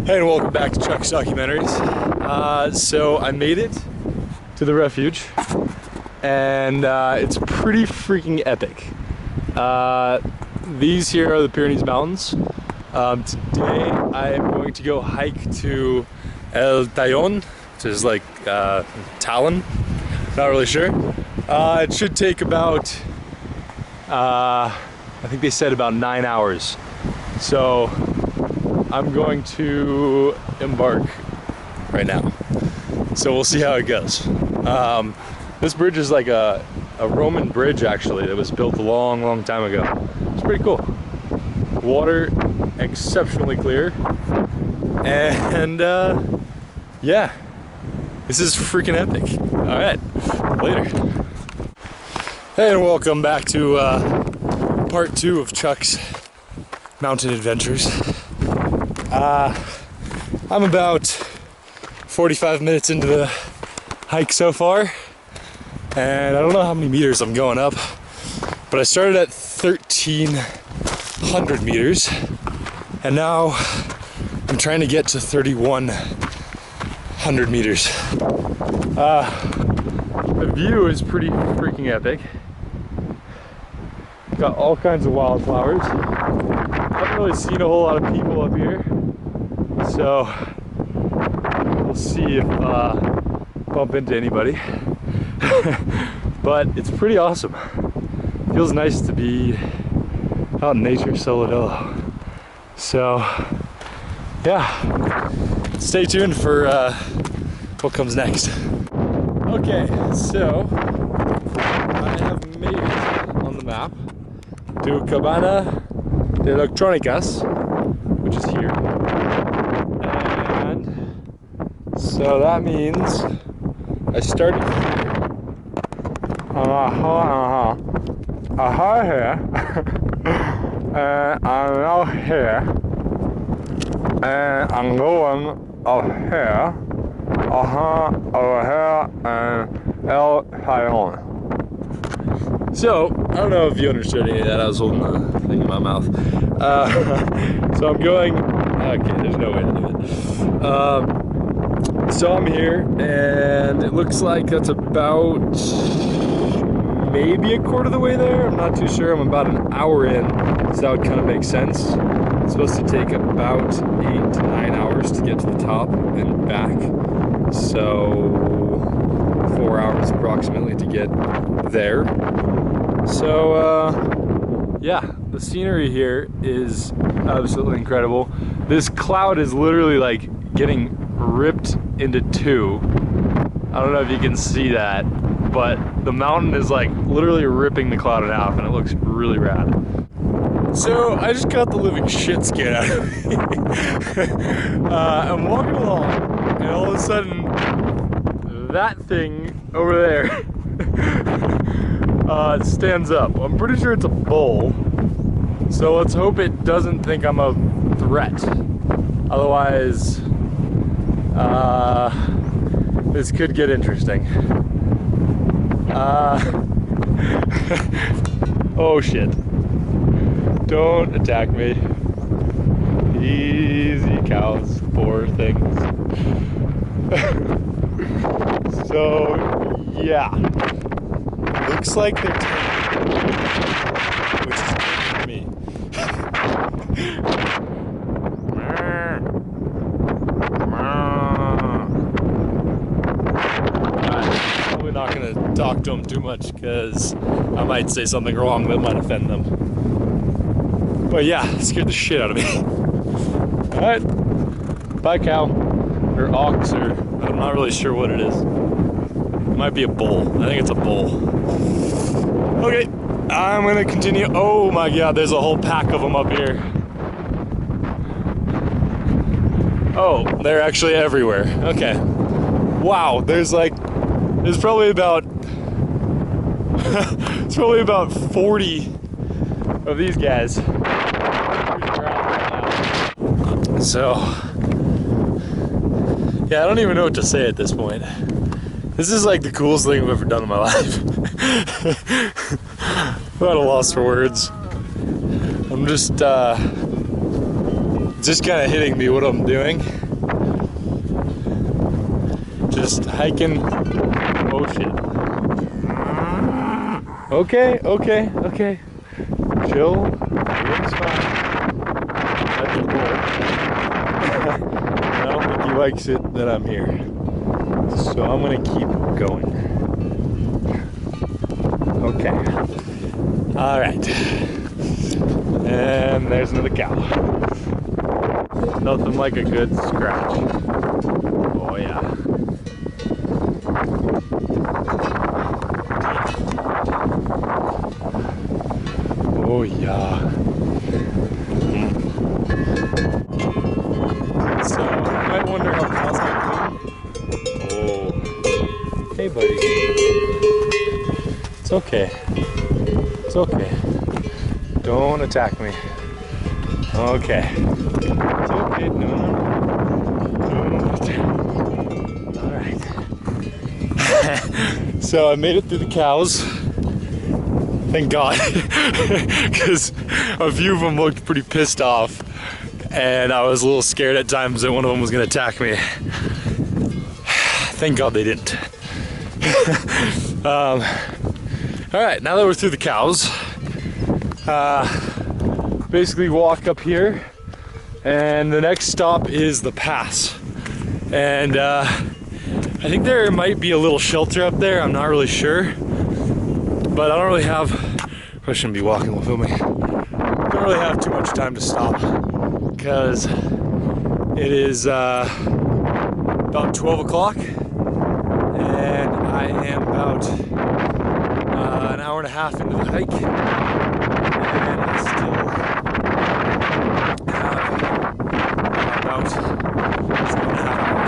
Hey, and welcome back to Chuck's Documentaries. So I made it to the refuge, and it's pretty freaking epic. These here are the Pyrenees Mountains. Today I am going to go hike to Tallon, which is like Tallon, not really sure. It should take about, I think they said about 9 hours. So I'm going to embark right now. So we'll see how it goes. This bridge is like a Roman bridge actually that was built a long time ago. It's pretty cool. Water exceptionally clear. And yeah, this is freaking epic. All right, later. Hey, and welcome back to part 2 of Chuck's mountain adventures. I'm about 45 minutes into the hike so far, and I don't know how many meters I'm going up, but I started at 1,300 meters, and now I'm trying to get to 3,100 meters. The view is pretty freaking epic. Got all kinds of wildflowers. Haven't really seen a whole lot of people up here, so we'll see if bump into anybody. But it's pretty awesome. Feels nice to be out in nature solo. So yeah, stay tuned for what comes next. Okay, so I have made it on the map to Cabana de Electrónicas, which is here. And so that means I started here. Here. And I'm now here. And I'm going up here. Over here and El Tallon. So, I don't know if you understood any of that. I was holding the thing in my mouth. So I'm going, okay, there's no way to do it. So I'm here, and it looks like that's about maybe a quarter of the way there. I'm not too sure. I'm about an hour in, so that would kind of make sense. It's supposed to take about 8 to 9 hours to get to the top and back. So 4 hours approximately to get there. So yeah, the scenery here is absolutely incredible. This cloud is literally like getting ripped into two. I don't know if you can see that, but the mountain is like literally ripping the cloud in half, and it looks really rad. So I just got the living shit scared out of me. I'm walking along, and all of a sudden that thing over there stands up. I'm pretty sure it's a bull, so let's hope it doesn't think I'm a threat. Otherwise, this could get interesting. Oh shit. Don't attack me. Easy, cows, poor things. So, yeah. Looks like they're taking, which is good for me. I'm probably not going to talk to them too much because I might say something wrong that might offend them. But yeah, it scared the shit out of me. Alright, bye cow, or ox, or I'm not really sure what it is. It might be a bull. I think it's a bull. Okay, I'm gonna continue. Oh my god, there's a whole pack of them up here. Oh, they're actually everywhere. Okay. Wow, there's probably about it's probably about 40 of these guys. So yeah, I don't even know what to say at this point. This is like the coolest thing I've ever done in my life. I'm at a loss for words. I'm just just kind of hitting me what I'm doing. Just hiking. Oh shit. Okay, okay, okay. Chill. It's fine. That's the goal. I don't think he likes it that I'm here. So I'm gonna keep going. Okay. Alright. And there's another cow. Nothing like a good scratch. Oh yeah. Oh yeah. So I might wonder how cows get clean. Oh. Hey buddy. It's okay. It's okay. Don't attack me. Okay. It's okay. No. Alright. So I made it through the cows. Thank God. Because a few of them looked pretty pissed off. And I was a little scared at times that one of them was going to attack me. Thank God they didn't. Alright, now that we're through the cows, basically walk up here, and the next stop is the pass. And I think there might be a little shelter up there, I'm not really sure. But I don't really have, I shouldn't be walking while filming. I don't really have too much time to stop, because it is about 12 o'clock, and I am about an hour and a half into the hike, and I still have about 7.5 hours.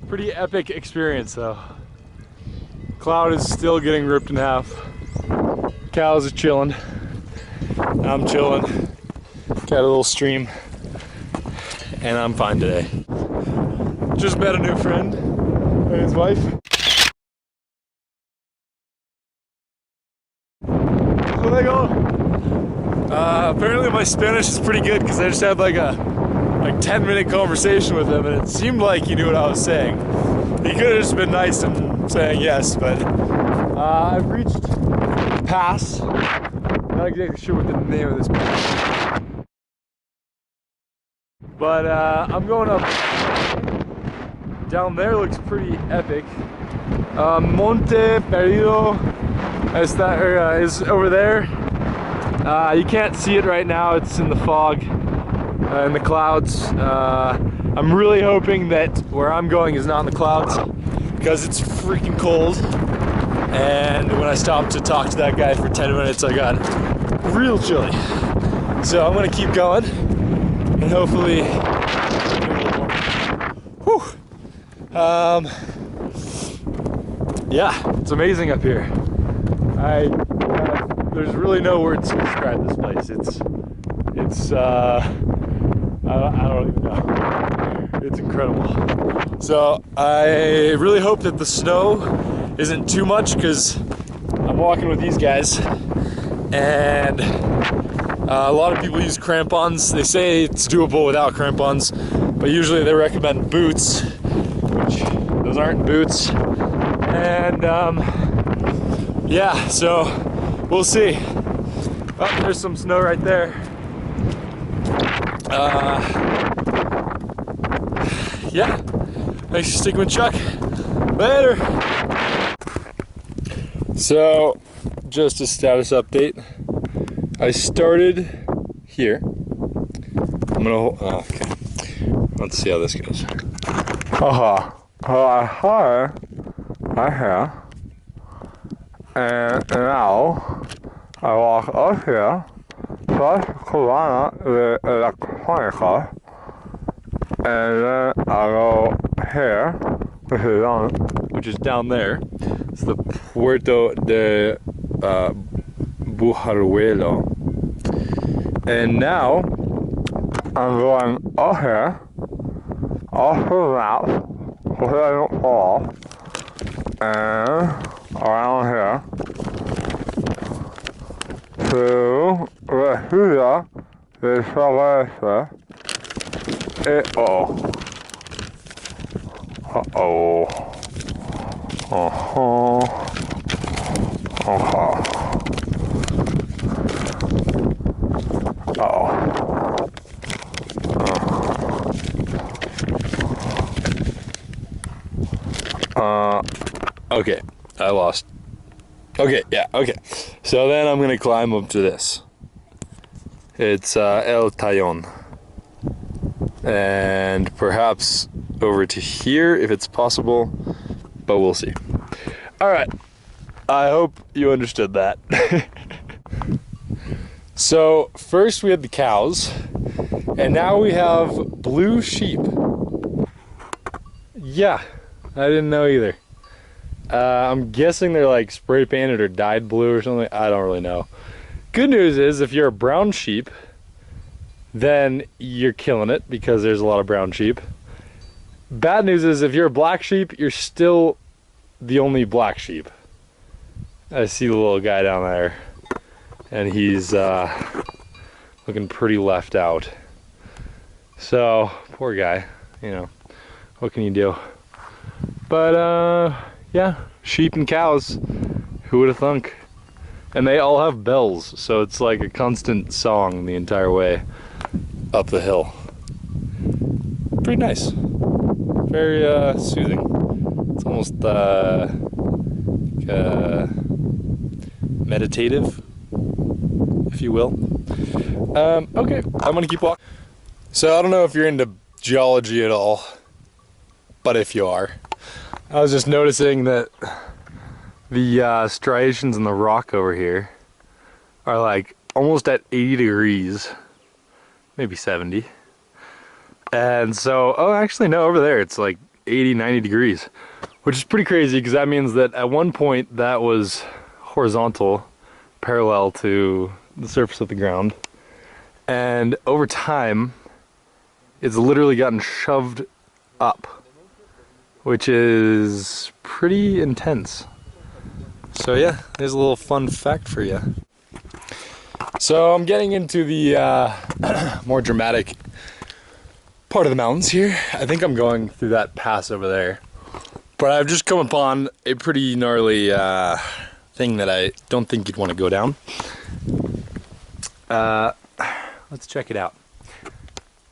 Pretty epic experience though. Cloud is still getting ripped in half. Cows are chilling. I'm chilling. Got a little stream. And I'm fine today. Just met a new friend and his wife. So they go. Apparently my Spanish is pretty good because I just had like a 10-minute conversation with him, and it seemed like he knew what I was saying. He could have just been nice and saying yes, but I've reached the pass. Not exactly sure what the name of this pass is. But I'm going up. Down there looks pretty epic. Monte Perdido is over there. You can't see it right now, it's in the fog, in the clouds. I'm really hoping that where I'm going is not in the clouds, because it's freaking cold. And when I stopped to talk to that guy for 10 minutes, I got real chilly. So I'm gonna keep going, and hopefully, yeah, it's amazing up here. There's really no words to describe this place. It's I don't even know. It's incredible. So I really hope that the snow isn't too much, because I'm walking with these guys, and a lot of people use crampons. They say it's doable without crampons, but usually they recommend boots, which those aren't boots. And yeah, so we'll see. Oh, there's some snow right there. Yeah, thanks for sticking with Chuck. Later. So, just a status update. I started here. I'm gonna hold, okay. Let's see how this goes. Hi, here. And now I walk up here, plus Corona with electronica, and then I go here, which is down there. It's the Puerto de Bujaruelo. And now I'm going up here, off the map, so I don't fall, and around here, to Refugio de Bujaruelo. Uh-oh. Uh-oh. Uh-huh. Uh-huh. Okay, I lost. Okay, yeah, okay. So then I'm gonna climb up to this. It's El Tallon. And perhaps over to here if it's possible, but we'll see. All right, I hope you understood that. So first we had the cows, and now we have blue sheep. Yeah, I didn't know either. I'm guessing they're like spray painted or dyed blue or something. I don't really know. Good news is if you're a brown sheep, then you're killing it because there's a lot of brown sheep. Bad news is if you're a black sheep, you're still the only black sheep. I see the little guy down there, and he's looking pretty left out. So, poor guy, you know, what can you do? But yeah, sheep and cows, who would have thunk? And they all have bells, so it's like a constant song the entire way up the hill. Pretty nice. Very soothing. It's almost meditative, if you will. Okay, I'm gonna keep walking. So I don't know if you're into geology at all, but if you are, I was just noticing that the striations in the rock over here are like almost at 80 degrees, maybe 70. And so, oh, actually no, over there it's like 80, 90 degrees, which is pretty crazy because that means that at one point that was horizontal, parallel to the surface of the ground. And over time, it's literally gotten shoved up, which is pretty intense. So yeah, there's a little fun fact for you. So I'm getting into the more dramatic part of the mountains here. I think I'm going through that pass over there. But I've just come upon a pretty gnarly thing that I don't think you'd want to go down. Let's check it out.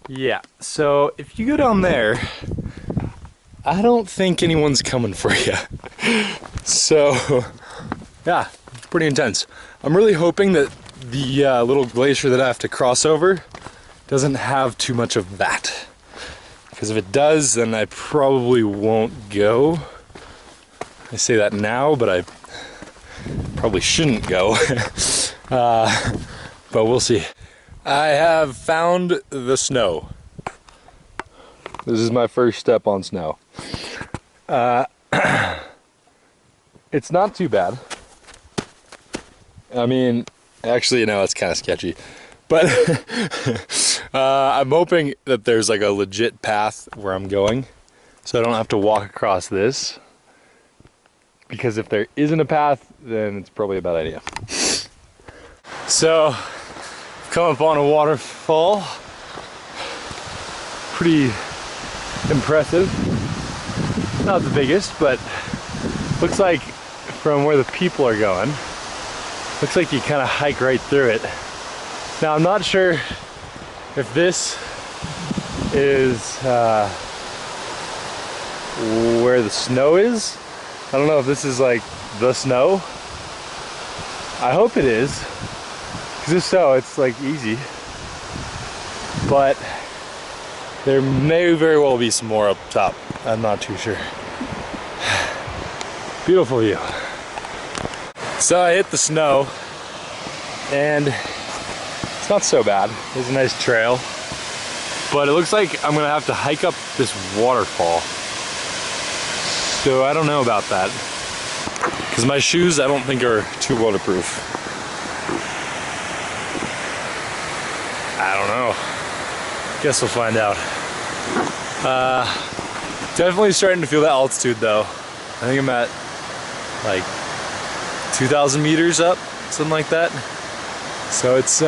Yeah, so if you go down there, I don't think anyone's coming for you. So, yeah, it's pretty intense. I'm really hoping that the little glacier that I have to cross over doesn't have too much of that. Because if it does, then I probably won't go. I say that now, but I probably shouldn't go. But we'll see. I have found the snow. This is my first step on snow. It's not too bad. I mean, actually, you know, it's kind of sketchy. But I'm hoping that there's like a legit path where I'm going, so I don't have to walk across this. Because if there isn't a path, then it's probably a bad idea. So, come up on a waterfall. Pretty impressive. Not the biggest, but looks like from where the people are going, looks like you kind of hike right through it. Now I'm not sure if this is where the snow is. I don't know if this is like the snow. I hope it is, because if so, it's like easy. But there may very well be some more up top. I'm not too sure. Beautiful view. So I hit the snow, and it's not so bad. There's a nice trail, but it looks like I'm gonna have to hike up this waterfall. So I don't know about that, because my shoes I don't think are too waterproof. I don't know. Guess we'll find out. Definitely starting to feel the altitude though. I think I'm at like 2,000 meters up, something like that. So it's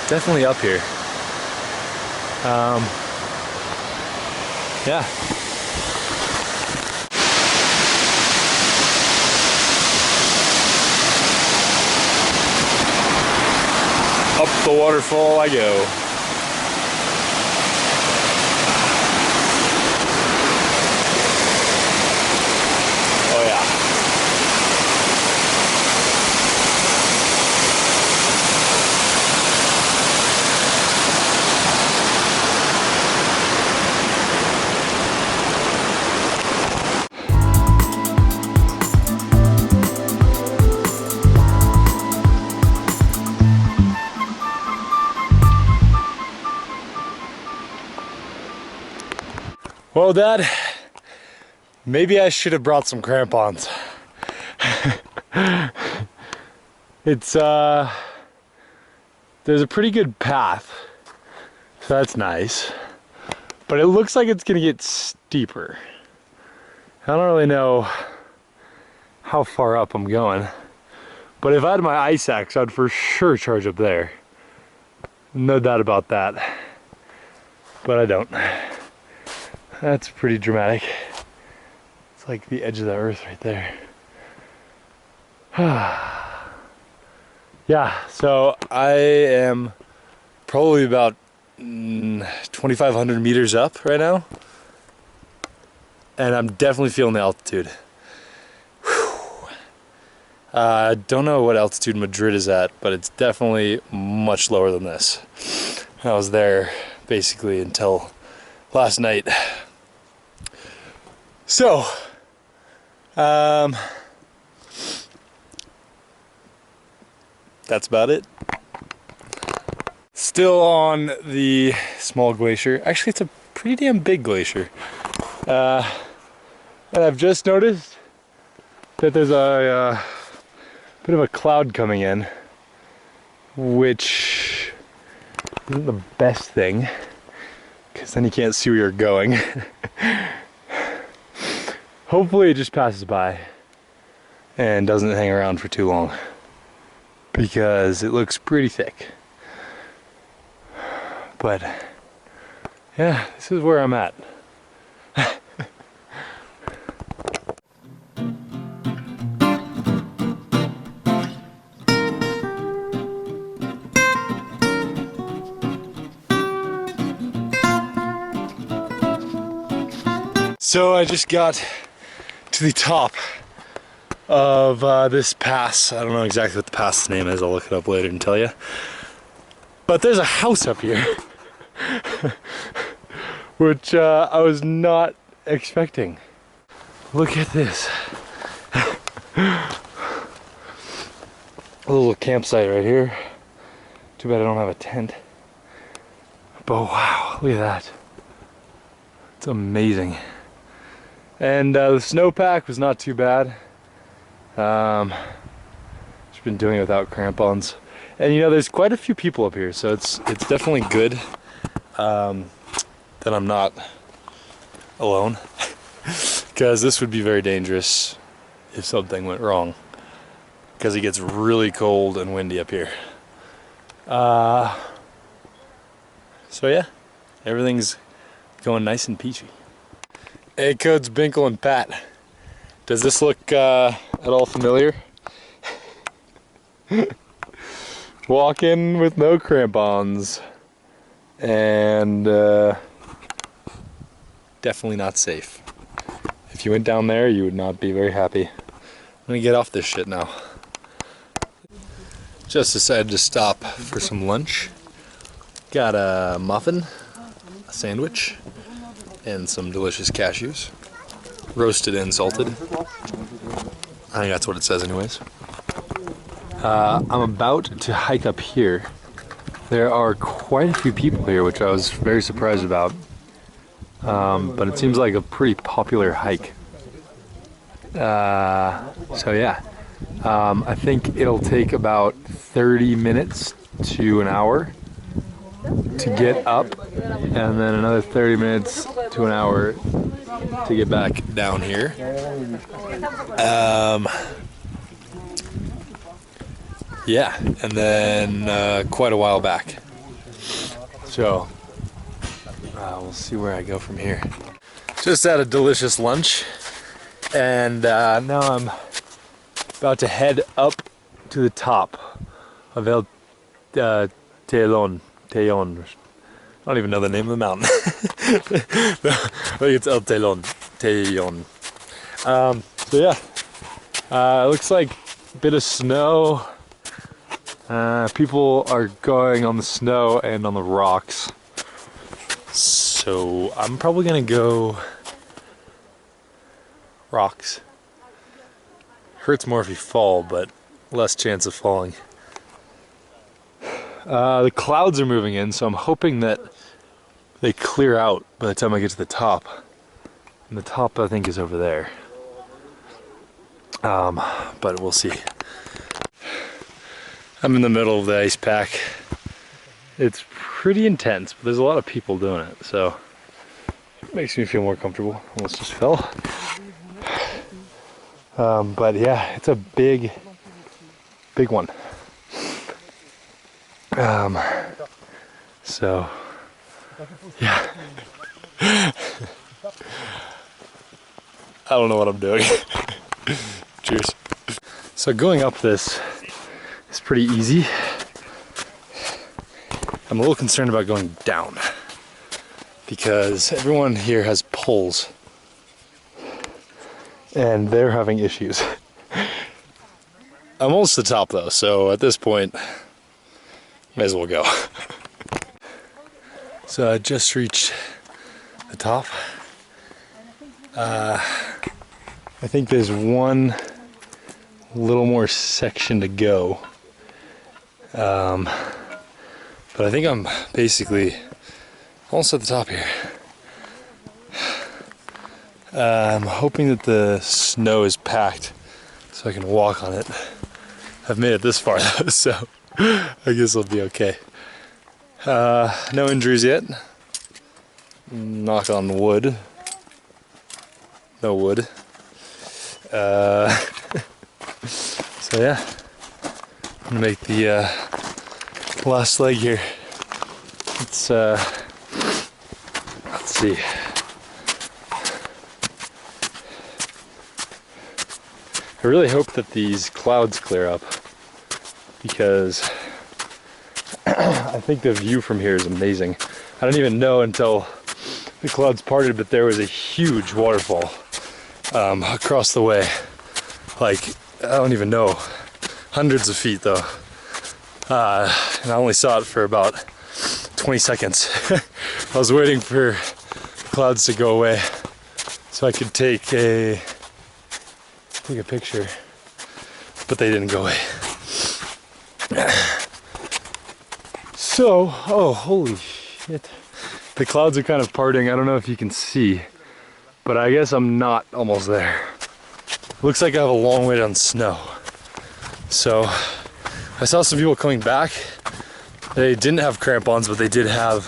definitely up here. Yeah. Up the waterfall I go. Oh yeah. Well, Dad, maybe I should have brought some crampons. It's, there's a pretty good path, so that's nice. But it looks like it's gonna get steeper. I don't really know how far up I'm going. But if I had my ice axe, I'd for sure charge up there. No doubt about that. But I don't. That's pretty dramatic. It's like the edge of the earth right there. Yeah, so I am probably about 2,500 meters up right now. And I'm definitely feeling the altitude. I don't know what altitude Madrid is at, but it's definitely much lower than this. I was there basically until last night. So, that's about it. Still on the small glacier. Actually, it's a pretty damn big glacier. And I've just noticed that there's a bit of a cloud coming in, which isn't the best thing, because then you can't see where you're going. Hopefully it just passes by and doesn't hang around for too long, because it looks pretty thick. But yeah, this is where I'm at. So I just got to the top of this pass. I don't know exactly what the pass's name is. I'll look it up later and tell you. But there's a house up here, which I was not expecting. Look at this. A little campsite right here. Too bad I don't have a tent. But wow, look at that. It's amazing. And the snowpack was not too bad. Just been doing it without crampons. And you know, there's quite a few people up here, so it's definitely good that I'm not alone. Because this would be very dangerous if something went wrong. Because it gets really cold and windy up here. So yeah, everything's going nice and peachy. Hey Codes, Binkle, and Pat. Does this look at all familiar? Walking with no crampons. And definitely not safe. If you went down there, you would not be very happy. I'm gonna get off this shit now. Just decided to stop for some lunch. Got a muffin, a sandwich, and some delicious cashews. Roasted and salted. I think that's what it says anyways. I'm about to hike up here. There are quite a few people here, which I was very surprised about. But it seems like a pretty popular hike. So yeah, I think it'll take about 30 minutes to an hour to get up, and then another 30 minutes to an hour to get back down here. yeah, and then quite a while back. So we'll see where I go from here. Just had a delicious lunch, and now I'm about to head up to the top of El Tallon. I don't even know the name of the mountain. I think it's El Tallon. So yeah, it looks like a bit of snow. People are going on the snow and on the rocks. So I'm probably gonna go rocks. Hurts more if you fall, but less chance of falling. The clouds are moving in, so I'm hoping that they clear out by the time I get to the top. And the top, I think, is over there. But we'll see. I'm in the middle of the ice pack. It's pretty intense, but there's a lot of people doing it, so it makes me feel more comfortable. Almost just fell. But yeah, it's a big one. So yeah. I don't know what I'm doing. Cheers. So going up this is pretty easy. I'm a little concerned about going down because everyone here has poles and they're having issues. I'm almost to the top though, so at this point, may as well go. So I just reached the top. I think there's one little more section to go. But I think I'm basically almost at the top here. I'm hoping that the snow is packed so I can walk on it. I've made it this far though, so I guess I'll be okay. No injuries yet. Knock on wood. No wood. So yeah, I'm gonna make the last leg here. It's let's see. I really hope that these clouds clear up because I think the view from here is amazing. I didn't even know until the clouds parted, but there was a huge waterfall across the way. Like, I don't even know, hundreds of feet though. And I only saw it for about 20 seconds. I was waiting for the clouds to go away so I could take a picture, but they didn't go away. So, oh, holy shit. The clouds are kind of parting. I don't know if you can see, but I guess I'm not almost there. Looks like I have a long way down snow. So, I saw some people coming back. They didn't have crampons, but they did have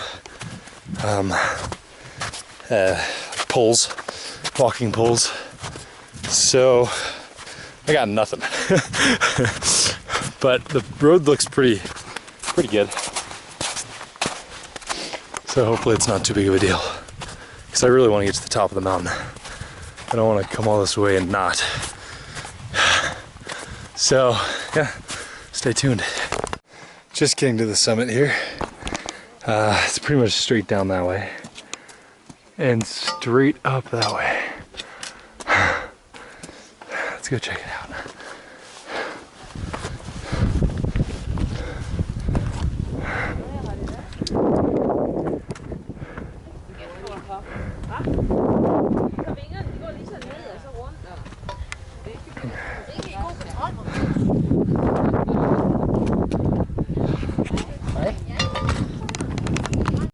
poles, walking poles. So, I got nothing. But the road looks pretty good. So hopefully it's not too big of a deal. Because I really want to get to the top of the mountain. I don't want to come all this way and not. So, yeah, stay tuned. Just getting to the summit here. It's pretty much straight down that way. And straight up that way. Let's go check it out.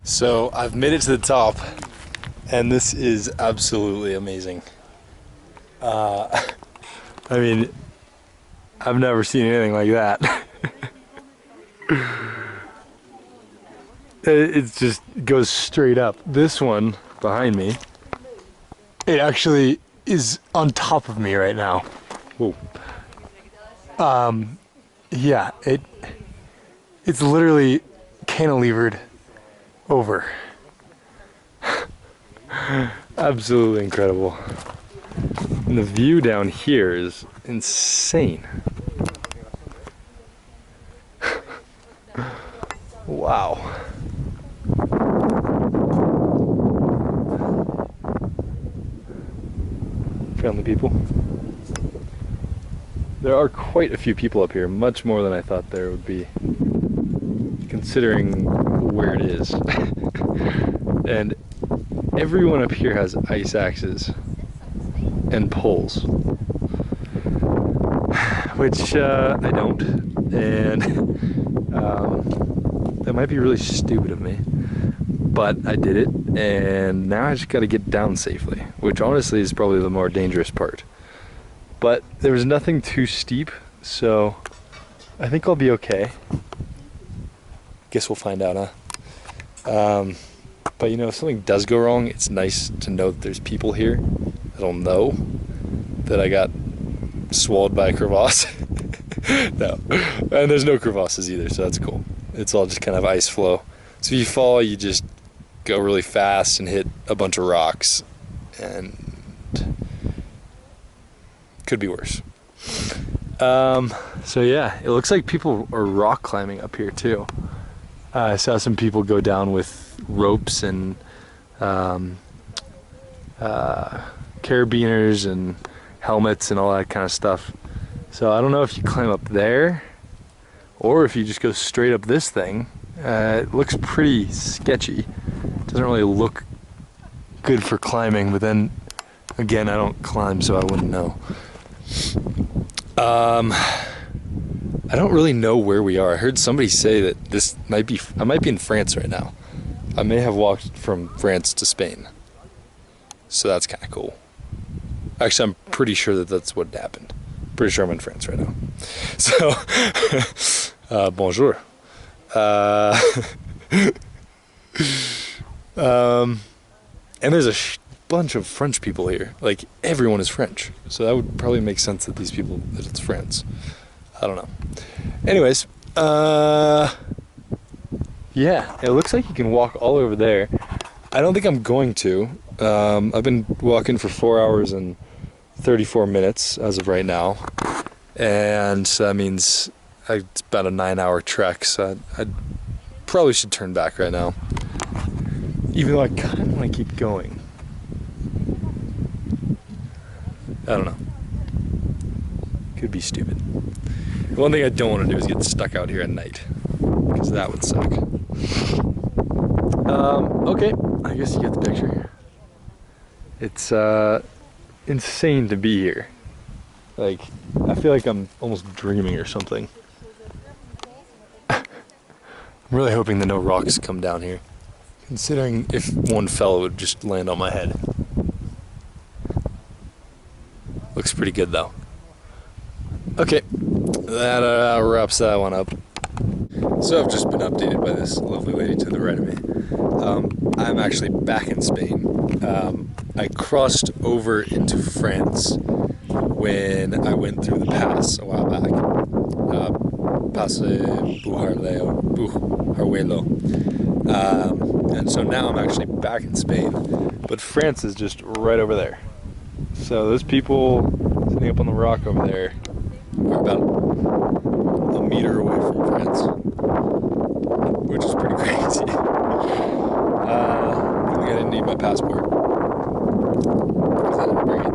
So I've made it to the top, and this is absolutely amazing. I mean, I've never seen anything like that. It just goes straight up. This one behind me, it actually is on top of me right now. Whoa. Yeah, it's literally cantilevered over. Absolutely incredible. And the view down here is insane. Wow. Friendly people. There are quite a few people up here, much more than I thought there would be, considering where it is. And everyone up here has ice axes and poles, which I don't, and that might be really stupid of me, but I did it, and now I just got to get down safely, which honestly is probably the more dangerous part. But there was nothing too steep, so I think I'll be okay. Guess we'll find out, huh? But you know, if something does go wrong, it's nice to know that there's people here that'll know that I got swallowed by a crevasse. No, and there's no crevasses either, so that's cool. It's all just kind of ice flow. So if you fall, you just go really fast and hit a bunch of rocks, and could be worse. So yeah, it looks like people are rock climbing up here too. I saw some people go down with ropes and carabiners and helmets and all that kind of stuff. So I don't know if you climb up there or if you just go straight up this thing. It looks pretty sketchy. It doesn't really look good for climbing, but then again, I don't climb, so I wouldn't know. I don't really know where we are. I heard somebody say that this might be, I might be in France right now. I may have walked from France to Spain. So that's kind of cool. Actually, I'm pretty sure that that's what happened. Pretty sure I'm in France right now. So, bonjour. And there's a bunch of French people here. Like, everyone is French. So that would probably make sense that these people, that it's France. I don't know. Anyways, yeah, it looks like you can walk all over there. I don't think I'm going to. I've been walking for 4 hours and 34 minutes as of right now. And that means it's about a 9-hour trek, so I probably should turn back right now. Even though I kind of want to keep going. I don't know. Could be stupid. The one thing I don't want to do is get stuck out here at night, because that would suck. Okay, I guess you get the picture. It's insane to be here. Like, I feel like I'm almost dreaming or something. I'm really hoping that no rocks come down here, considering if one fell, it would just land on my head. Looks pretty good though. Okay, that wraps that one up. So I've just been updated by this lovely lady to the right of me. I'm actually back in Spain. I crossed over into France when I went through the pass a while back. Pass Bujaruelo. And so now I'm actually back in Spain, but France is just right over there. So those people sitting up on the rock over there are about a meter away from France, which is pretty crazy. I think I didn't need my passport because I didn't bring it.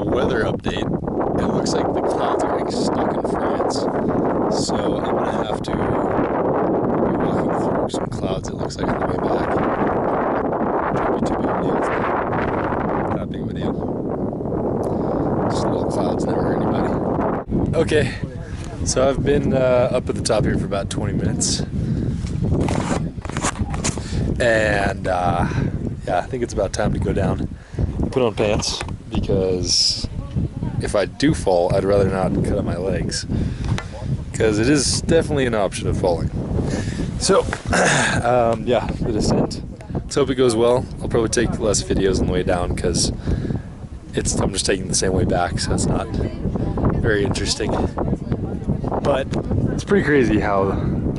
Weather update. It looks like the clouds are getting stuck in France, so I'm gonna have to be walking through some clouds. It looks like on the way back. Probably too big of a deal. It's not big of a deal. Just little clouds never hurt anybody. Okay, so I've been up at the top here for about 20 minutes, and yeah, I think it's about time to go down, put on pants, because if I do fall, I'd rather not cut up my legs, because it is definitely an option of falling. So, yeah, the descent. Let's hope it goes well. I'll probably take less videos on the way down, because I'm just taking the same way back, so it's not very interesting. But it's pretty crazy how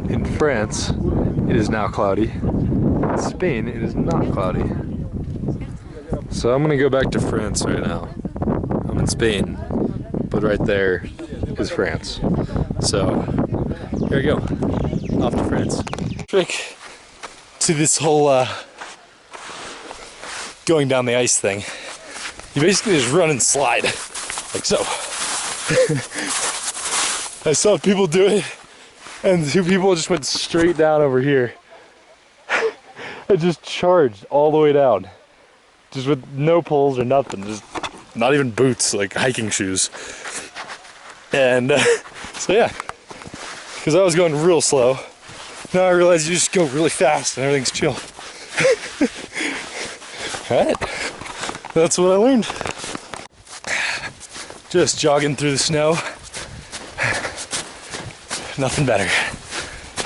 in France it is now cloudy. In Spain it is not cloudy. So I'm gonna go back to France right now. I'm in Spain, but right there is France. So here I go, off to France. Trick to this whole going down the ice thing. You basically just run and slide, like so. I saw people do it, and 2 people just went straight down over here. I just charged all the way down. Just with no poles or nothing, just not even boots, like hiking shoes. And so yeah, because I was going real slow. Now I realize you just go really fast and everything's chill. Alright, that's what I learned. Just jogging through the snow. Nothing better.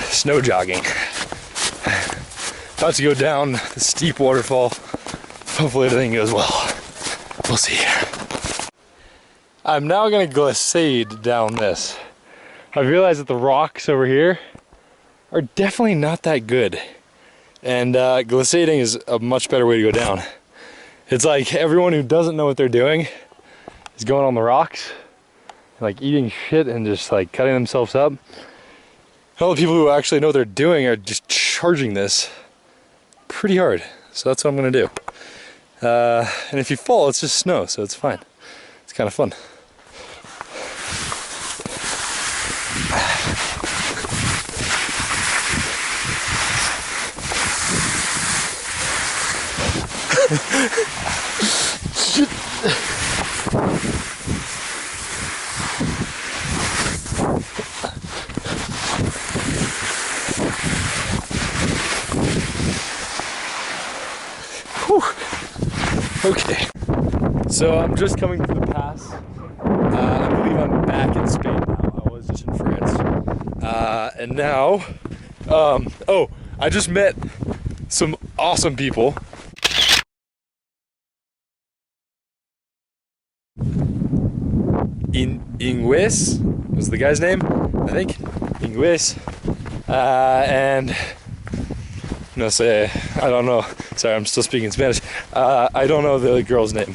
Snow jogging. About to go down the steep waterfall. Hopefully everything goes well. We'll see. I'm now gonna glissade down this. I realized that the rocks over here are definitely not that good. And glissading is a much better way to go down. It's like everyone who doesn't know what they're doing is going on the rocks, like eating shit and just like cutting themselves up. All the people who actually know what they're doing are just charging this pretty hard. So that's what I'm gonna do. And if you fall, it's just snow, so it's fine. It's kind of fun. Shit. Whew. Okay, so I'm just coming through the pass. I believe I'm back in Spain now. I was just in France. And now, oh, I just met some awesome people. Ingles was the guy's name, I think. Ingles. And no say, I don't know. Sorry, I'm still speaking Spanish. I don't know the girl's name.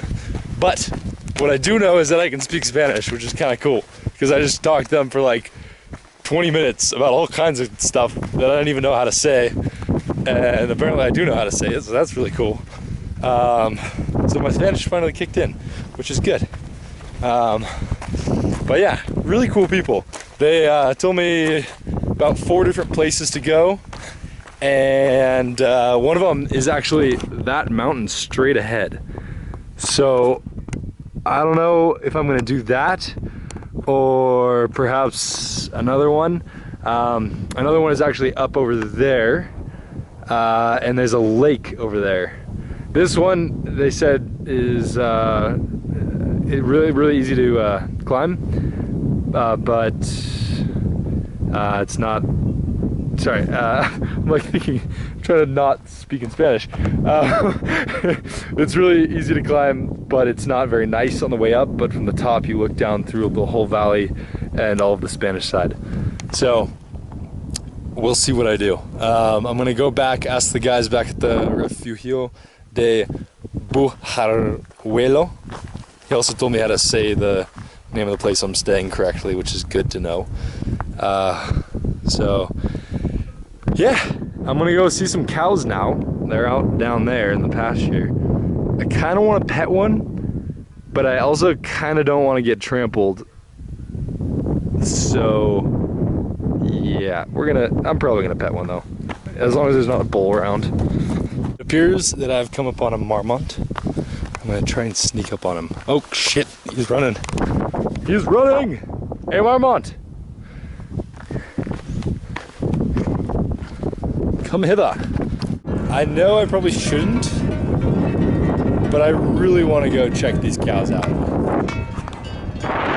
But what I do know is that I can speak Spanish, which is kind of cool. Because I just talked to them for like 20 minutes about all kinds of stuff that I don't even know how to say. And apparently I do know how to say it, so that's really cool. So my Spanish finally kicked in, which is good. But yeah, really cool people. They told me about 4 different places to go. And one of them is actually that mountain straight ahead. So I don't know if I'm gonna do that or perhaps another one. Another one is actually up over there, and there's a lake over there. This one, they said, is really easy to climb, but it's not. Sorry, I'm like thinking, I'm trying to not speak in Spanish. It's really easy to climb, but it's not very nice on the way up. But from the top, you look down through the whole valley and all of the Spanish side. So we'll see what I do. I'm gonna go back, ask the guys back at the Refugio de Bujaruelo. He also told me how to say the name of the place I'm staying correctly, which is good to know. So yeah, I'm gonna go see some cows now. They're out down there in the pasture. I kind of want to pet one, but I also kind of don't want to get trampled. So yeah, I'm probably gonna pet one though, as long as there's not a bull around. It appears that I've come upon a marmot. I'm gonna try and sneak up on him. Oh shit, he's running. He's running! Hey marmot! Come hither. I know I probably shouldn't, but I really want to go check these cows out.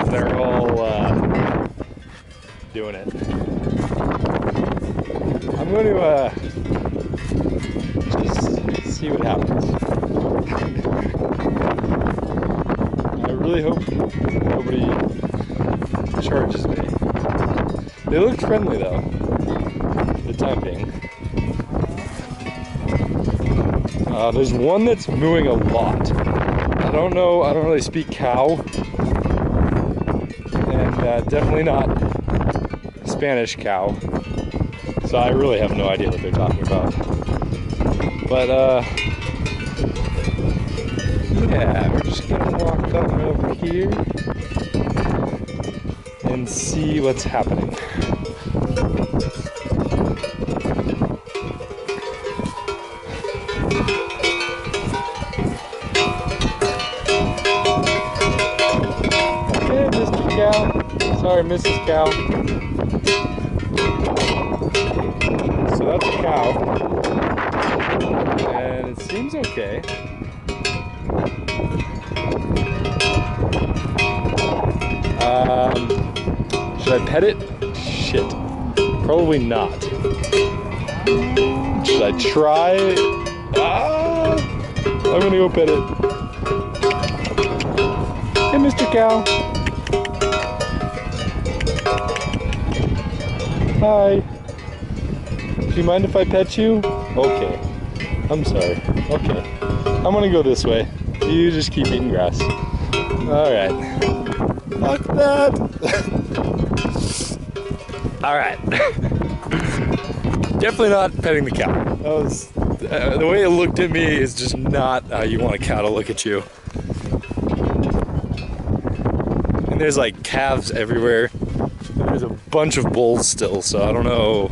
They're all doing it. I'm going to just see what happens. I really hope nobody charges me. They look friendly though, for the time being. There's one that's mooing a lot. I don't know, I don't really speak cow. And definitely not Spanish cow. So I really have no idea what they're talking about. But yeah, we're just gonna walk on over here and see what's happening. Okay, Mr. Cow. Sorry, Mrs. Cow. So that's a cow. And it seems okay. Should I pet it? Shit. Probably not. Should I try? I'm gonna go pet it. Hey, Mr. Cow. Hi. Do you mind if I pet you? Okay. I'm sorry. Okay. I'm gonna go this way. You just keep eating grass. Alright. Fuck that! Alright. Definitely not petting the cow. That was, the way it looked at me is just not how you want a cow to look at you. And there's like calves everywhere. And there's a bunch of bulls still, so I don't know.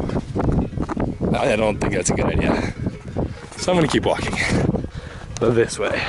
I don't think that's a good idea. So I'm gonna keep walking this way.